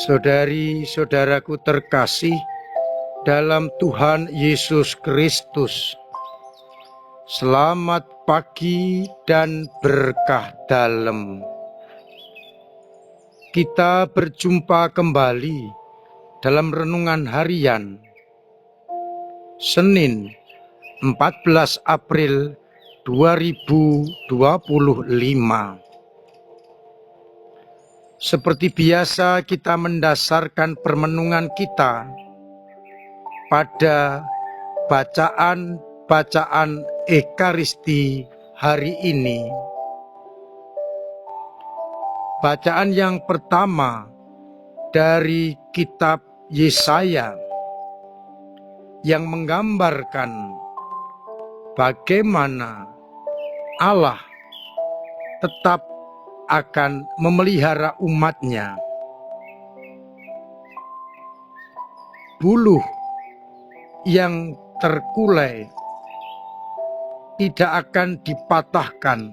Saudari-saudaraku terkasih dalam Tuhan Yesus Kristus, selamat pagi dan berkah dalam. Kita berjumpa kembali dalam renungan harian Senin 14 April 2025. Seperti biasa, kita mendasarkan permenungan kita pada bacaan Ekaristi hari ini. Bacaan yang pertama dari kitab Yesaya yang menggambarkan bagaimana Allah tetap akan memelihara umatnya. Buluh yang terkulai tidak akan dipatahkan,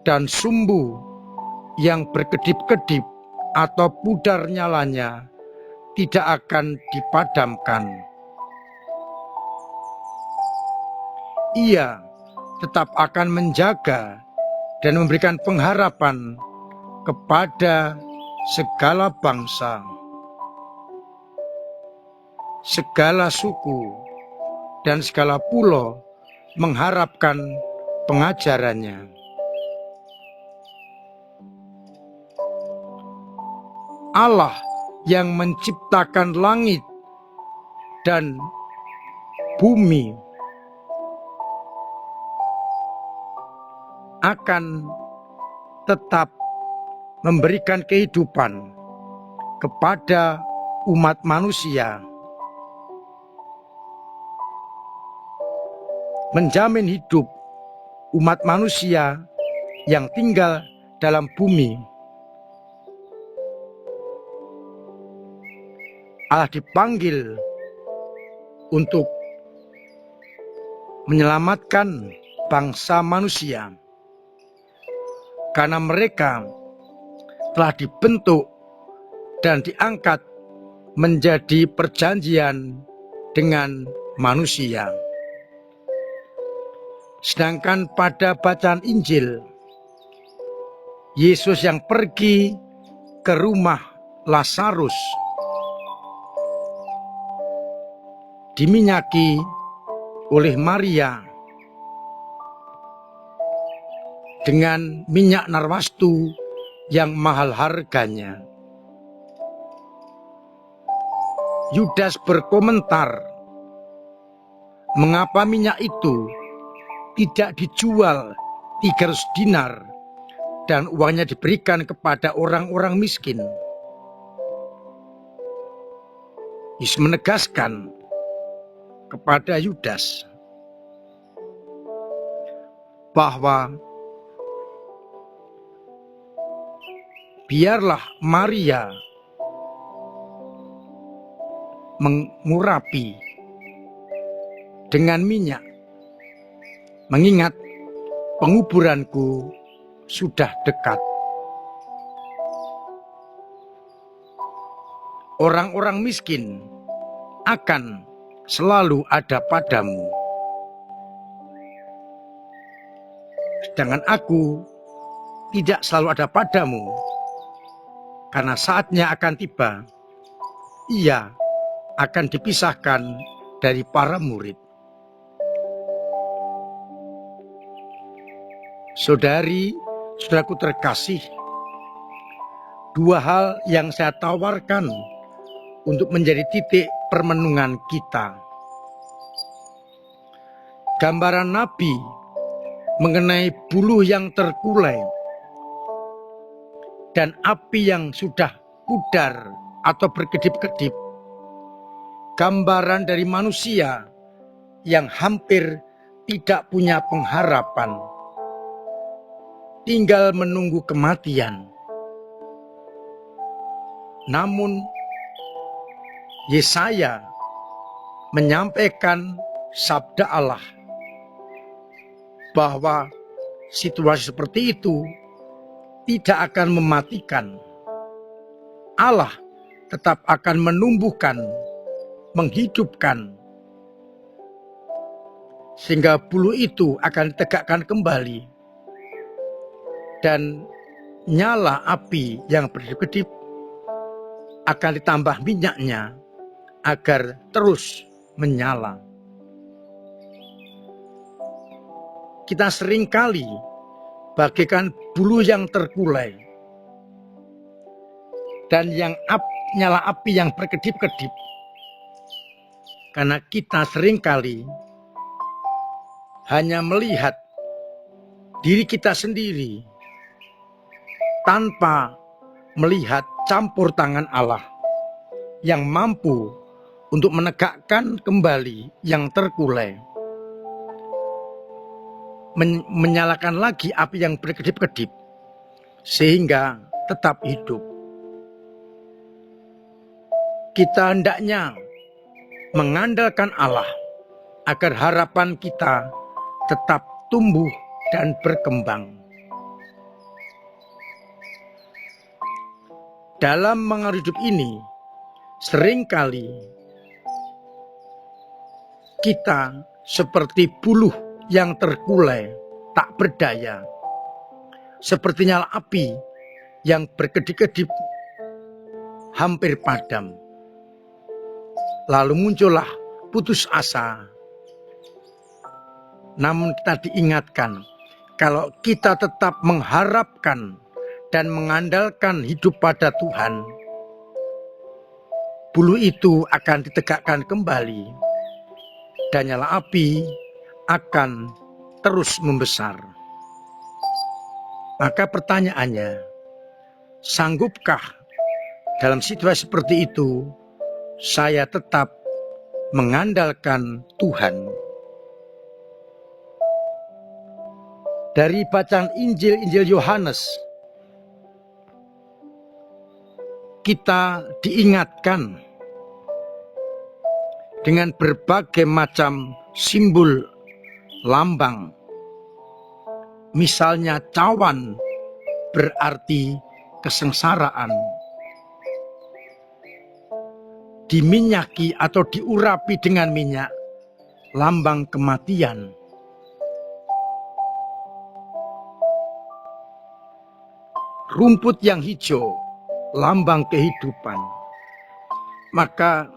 dan sumbu yang berkedip-kedip atau pudar nyalanya tidak akan dipadamkan. Ia tetap akan menjaga dan memberikan pengharapan kepada segala bangsa, segala suku, dan segala pulau mengharapkan pengajarannya. Allah yang menciptakan langit dan bumi akan tetap memberikan kehidupan kepada umat manusia, menjamin hidup umat manusia yang tinggal dalam bumi. Allah dipanggil untuk menyelamatkan bangsa manusia, karena mereka telah dibentuk dan diangkat menjadi perjanjian dengan manusia. Sedangkan pada bacaan Injil, Yesus yang pergi ke rumah Lazarus diminyaki oleh Maria dengan minyak narwastu yang mahal harganya. Yudas berkomentar, mengapa minyak itu tidak dijual 300 dinar dan uangnya diberikan kepada orang-orang miskin. Yesus menegaskan kepada Yudas bahwa biarlah Maria mengurapi dengan minyak, mengingat penguburanku sudah dekat. Orang-orang miskin akan selalu ada padamu, sedangkan aku tidak selalu ada padamu, karena saatnya akan tiba, ia akan dipisahkan dari para murid. Saudari-saudaraku terkasih, dua hal yang saya tawarkan untuk menjadi titik permenungan kita. Gambaran Nabi mengenai buluh yang terkulai dan api yang sudah pudar atau berkedip-kedip. Gambaran dari manusia yang hampir tidak punya pengharapan, tinggal menunggu kematian. Namun Yesaya menyampaikan sabda Allah bahwa situasi seperti itu tidak akan mematikan, Allah tetap akan menumbuhkan, menghidupkan, sehingga bulu itu akan ditegakkan kembali, dan nyala api yang berkedip akan ditambah minyaknya agar terus menyala. Kita seringkali bagaikan bulu yang terkulai, dan nyala api yang berkedip-kedip, karena kita seringkali hanya melihat diri kita sendiri tanpa melihat campur tangan Allah yang mampu untuk menegakkan kembali yang terkulai, menyalakan lagi api yang berkedip-kedip sehingga tetap hidup. Kita hendaknya mengandalkan Allah agar harapan kita tetap tumbuh dan berkembang. Dalam mengarungi hidup ini, seringkali kita seperti buluh yang terkulai, tak berdaya, seperti nyala api yang berkedip-kedip hampir padam. Lalu muncullah putus asa. Namun kita diingatkan, kalau kita tetap mengharapkan dan mengandalkan hidup pada Tuhan, bulu itu akan ditegakkan kembali dan nyala api akan terus membesar. Maka pertanyaannya, sanggupkah dalam situasi seperti itu saya tetap mengandalkan Tuhan? Dari bacaan Injil Yohanes, kita diingatkan dengan berbagai macam simbol lambang. Misalnya cawan berarti kesengsaraan, diminyaki atau diurapi dengan minyak, lambang kematian. Rumput yang hijau, lambang kehidupan. Maka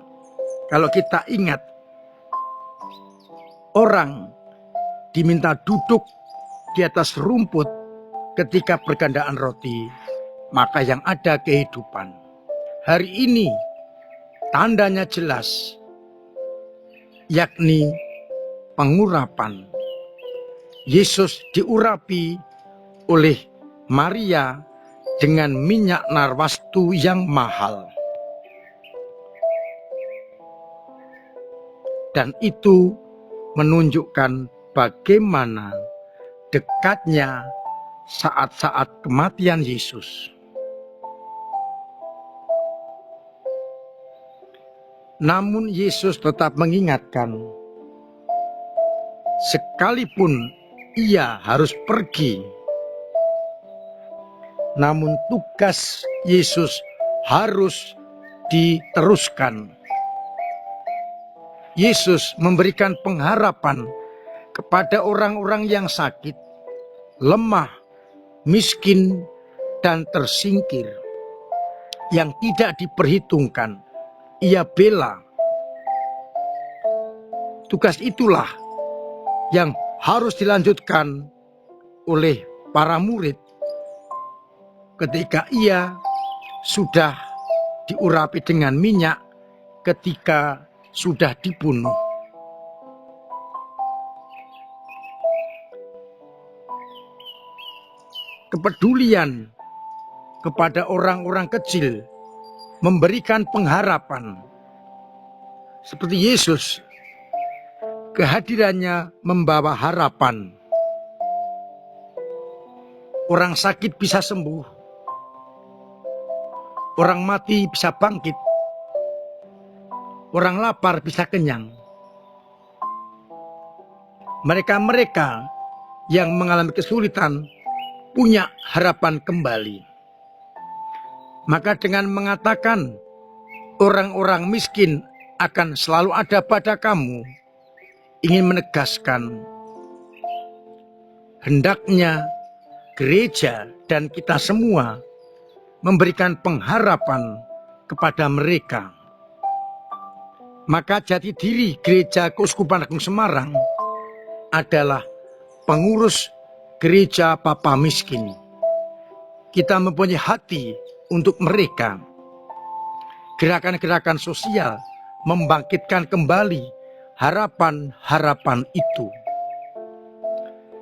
kalau kita ingat, orang diminta duduk di atas rumput ketika bergandaan roti, maka yang ada kehidupan. Hari ini tandanya jelas, yakni pengurapan. Yesus diurapi oleh Maria dengan minyak narwastu yang mahal. Dan itu menunjukkan bagaimana dekatnya saat-saat kematian Yesus. Namun Yesus tetap mengingatkan, sekalipun ia harus pergi, namun tugas Yesus harus diteruskan. Yesus memberikan pengharapan kepada orang-orang yang sakit, lemah, miskin, dan tersingkir, yang tidak diperhitungkan. Ia bela. Tugas itulah yang harus dilanjutkan oleh para murid ketika ia sudah diurapi dengan minyak, ketika sudah dibunuh. Kepedulian kepada orang-orang kecil memberikan pengharapan. Seperti Yesus, kehadirannya membawa harapan. Orang sakit bisa sembuh. Orang mati bisa bangkit. Orang lapar bisa kenyang. Mereka-mereka yang mengalami kesulitan punya harapan kembali. Maka dengan mengatakan orang-orang miskin akan selalu ada pada kamu, ingin menegaskan hendaknya gereja dan kita semua memberikan pengharapan kepada mereka. Maka jati diri Gereja Keuskupan Agung Semarang adalah pengurus gereja Papa Miskin. Kita mempunyai hati untuk mereka. Gerakan-gerakan sosial membangkitkan kembali harapan-harapan itu.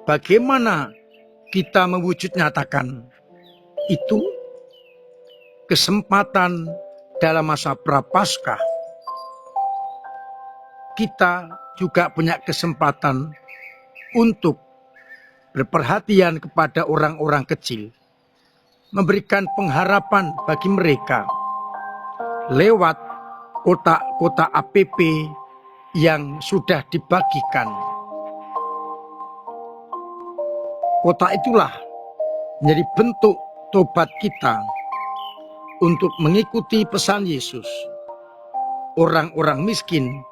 Bagaimana kita mewujud nyatakan itu? Kesempatan dalam masa Prapaskah, kita juga punya kesempatan untuk berperhatian kepada orang-orang kecil, memberikan pengharapan bagi mereka lewat kotak-kotak APP yang sudah dibagikan. Kotak itulah menjadi bentuk tobat kita untuk mengikuti pesan Yesus. Orang-orang miskin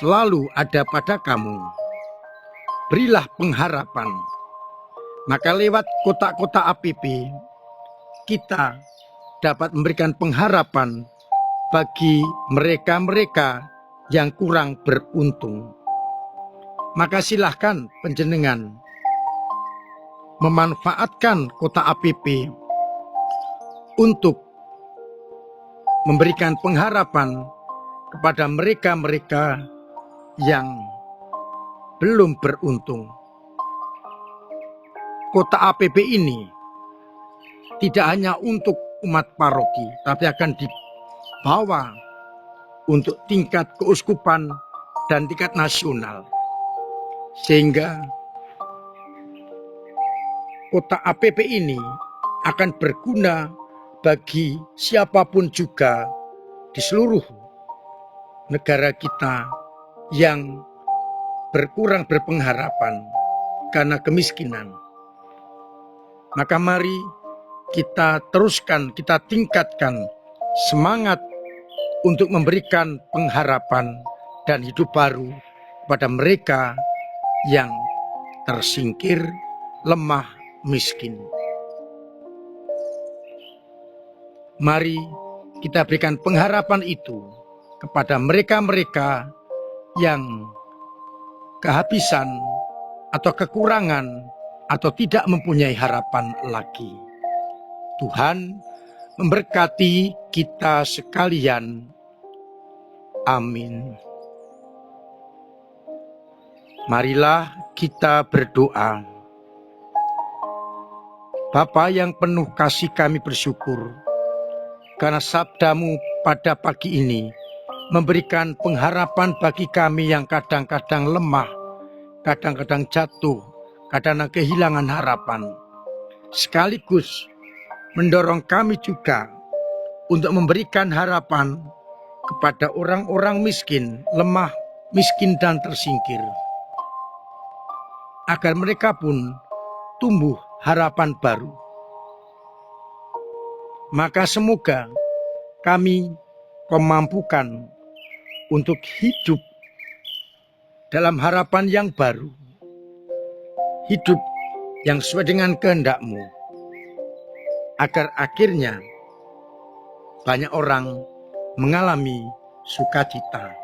selalu ada pada kamu. Berilah pengharapan. Maka lewat kotak-kotak APP, kita dapat memberikan pengharapan bagi mereka-mereka yang kurang beruntung. Maka silahkan panjenengan memanfaatkan kotak APP untuk memberikan pengharapan kepada mereka-mereka yang belum beruntung. Kotak APP ini tidak hanya untuk umat paroki, tapi akan dibawa untuk tingkat keuskupan dan tingkat nasional. Sehingga kotak APP ini akan berguna bagi siapapun juga di seluruh negara kita yang berkurang berpengharapan karena kemiskinan. Maka mari kita teruskan, kita tingkatkan semangat untuk memberikan pengharapan dan hidup baru kepada mereka yang tersingkir, lemah, miskin. Mari kita berikan pengharapan itu kepada mereka-mereka yang kehabisan atau kekurangan atau tidak mempunyai harapan lagi. Tuhan memberkati kita sekalian. Amin. Marilah kita berdoa. Bapa yang penuh kasih, kami bersyukur karena sabdamu pada pagi ini memberikan pengharapan bagi kami yang kadang-kadang lemah, kadang-kadang jatuh, kadang-kadang kehilangan harapan. Sekaligus mendorong kami juga untuk memberikan harapan kepada orang-orang miskin, lemah, miskin dan tersingkir. Agar mereka pun tumbuh harapan baru. Maka semoga kami memampukan untuk hidup dalam harapan yang baru. Hidup yang sesuai dengan kehendak-Mu. Agar akhirnya banyak orang mengalami sukacita.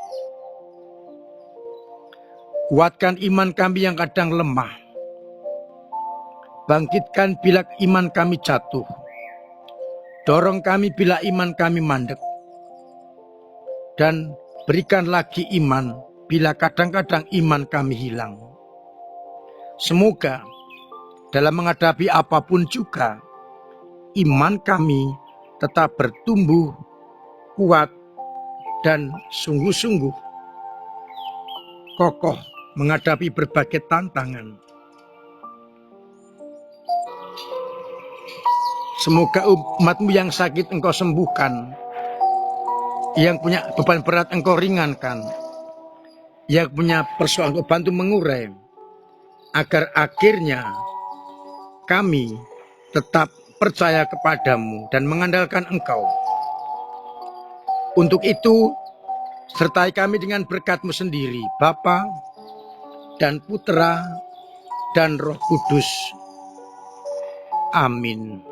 Kuatkan iman kami yang kadang lemah. Bangkitkan bila iman kami jatuh. Dorong kami bila iman kami mandek. Dan berikan lagi iman bila kadang-kadang iman kami hilang. Semoga dalam menghadapi apapun juga, iman kami tetap bertumbuh, kuat, dan sungguh-sungguh kokoh menghadapi berbagai tantangan. Semoga umat-Mu yang sakit Engkau sembuhkan, yang punya beban berat Engkau ringankan, yang punya persoalan Engkau bantu mengurai, agar akhirnya kami tetap percaya kepadamu dan mengandalkan Engkau. Untuk itu, sertai kami dengan berkat-Mu sendiri, Bapa dan Putra dan Roh Kudus. Amin.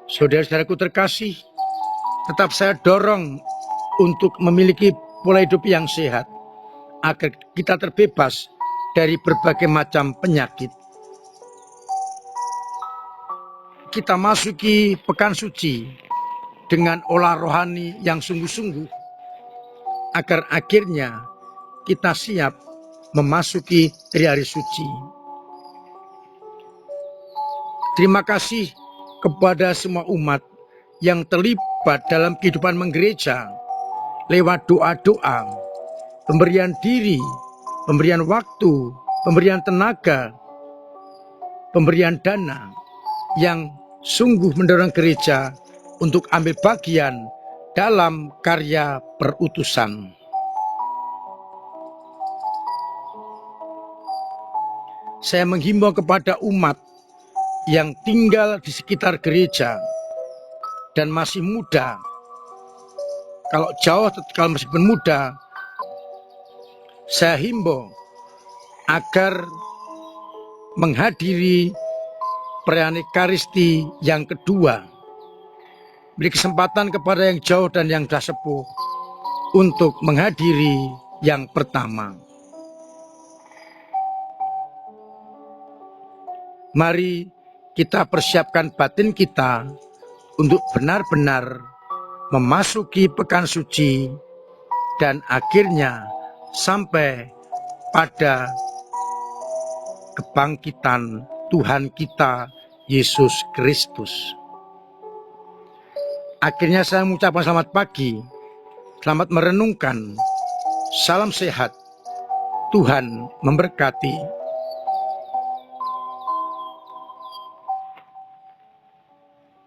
Saudara-saudaraku terkasih, tetap saya dorong untuk memiliki pola hidup yang sehat, agar kita terbebas dari berbagai macam penyakit. Kita masuki pekan suci dengan olah rohani yang sungguh-sungguh, agar akhirnya kita siap memasuki hari-hari suci. Terima kasih kepada semua umat yang terlibat dalam kehidupan menggereja lewat doa-doa, pemberian diri, pemberian waktu, pemberian tenaga, pemberian dana yang sungguh mendorong gereja untuk ambil bagian dalam karya perutusan. Saya menghimbau kepada umat yang tinggal di sekitar gereja dan masih muda, kalau jauh, kalau meskipun muda, saya himbau agar menghadiri perayaan Ekaristi yang kedua. Beri kesempatan kepada yang jauh dan yang sudah sepuh untuk menghadiri yang pertama. Mari kita persiapkan batin kita untuk benar-benar memasuki pekan suci dan akhirnya sampai pada kebangkitan Tuhan kita Yesus Kristus. Akhirnya saya mengucapkan selamat pagi, selamat merenungkan, salam sehat, Tuhan memberkati.